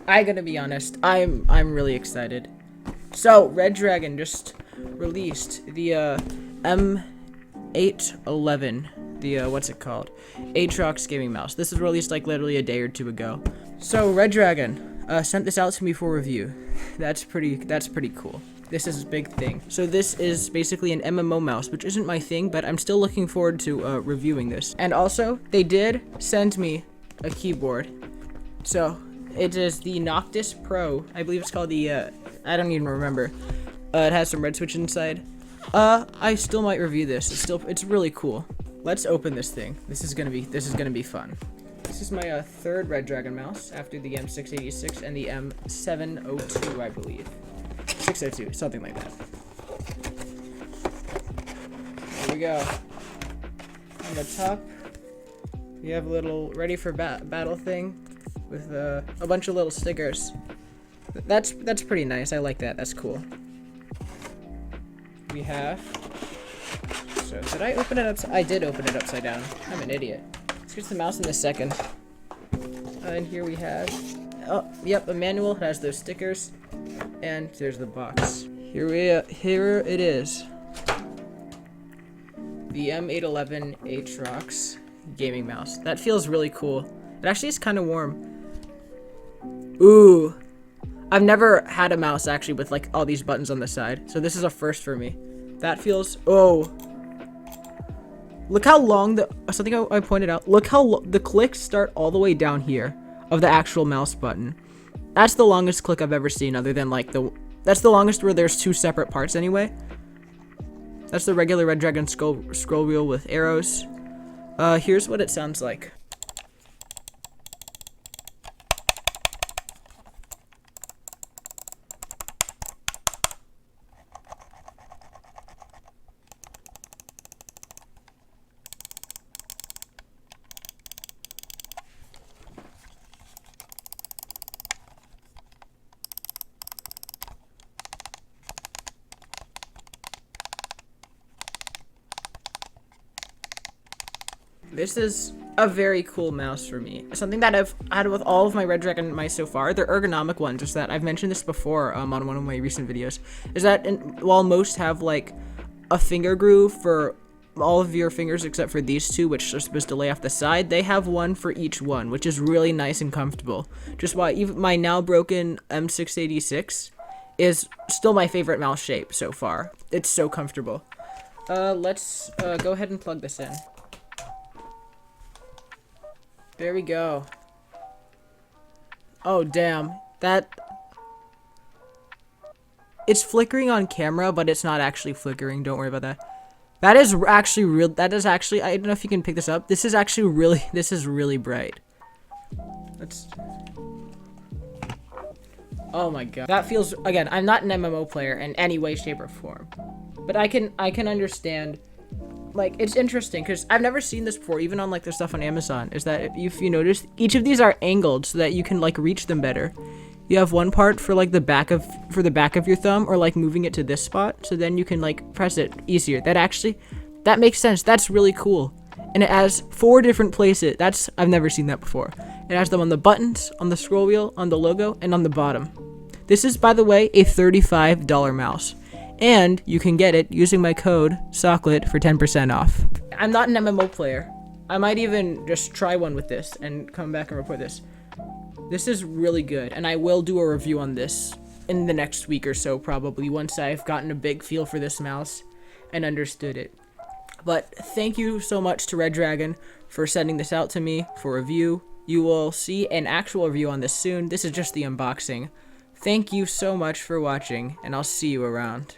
I gotta be honest, I'm really excited. So, Redragon just released the M811, the what's it called? AATROX gaming mouse. This was released like literally a day or two ago. So, Redragon sent this out to me for review. That's pretty cool. This is a big thing. So this is basically an MMO mouse, which isn't my thing, but I'm still looking forward to reviewing this. And also, they did send me a keyboard. So it is the Noctis Pro. I believe it's called the, I don't even remember. It has some red switch inside. I still might review this. It's really cool. Let's open this thing. This is gonna be fun. This is my third Redragon mouse after the M686 and the M702, I believe. 602, something like that. Here we go. On the top, we have a little ready for battle thing with a bunch of little stickers. That's pretty nice. I like that. That's cool. We have. So did I open it upside? I did open it upside down. I'm an idiot. Let's get the mouse in a second. And here we have. Oh, yep, a manual. It has those stickers. And there's the box. Here it is. The M811 AATROX gaming mouse. That feels really cool. It actually is kind of warm. Ooh. I've never had a mouse actually with like all these buttons on the side. So this is a first for me. That feels, oh. Look how long something I pointed out. Look how the clicks start all the way down here of the actual mouse button. That's the longest click I've ever seen, other than like that's the longest where there's two separate parts anyway. That's the regular Redragon scroll wheel with arrows. Here's what it sounds like. This is a very cool mouse for me. Something that I've had with all of my Redragon mice so far, they're ergonomic ones, is that I've mentioned this before on one of my recent videos, is that while most have like a finger groove for all of your fingers except for these two, which are supposed to lay off the side, they have one for each one, which is really nice and comfortable. Just why even my now broken M686 is still my favorite mouse shape so far. It's so comfortable. Let's go ahead and plug this in. There we go. Oh, damn. It's flickering on camera, but it's not actually flickering. Don't worry about that. That is actually real. I don't know if you can pick this up. This is really bright. Oh my god. That feels, again, I'm not an MMO player in any way, shape, or form. But I can understand. Like, it's interesting because I've never seen this before, even on like the stuff on Amazon, is that if you notice, each of these are angled so that you can like reach them better. You have one part for like the back of your thumb, or like moving it to this spot, so then you can like press it easier. That makes sense. That's really cool. And it has 4 different places. I've never seen that before. It has them on the buttons, on the scroll wheel, on the logo, and on the bottom. This is, by the way, a $35 mouse. And you can get it using my code SOCKLET for 10% off. I'm not an MMO player. I might even just try one with this and come back and report this. This is really good, and I will do a review on this in the next week or so, probably, once I've gotten a big feel for this mouse and understood it. But thank you so much to Redragon for sending this out to me for review. You will see an actual review on this soon. This is just the unboxing. Thank you so much for watching, and I'll see you around.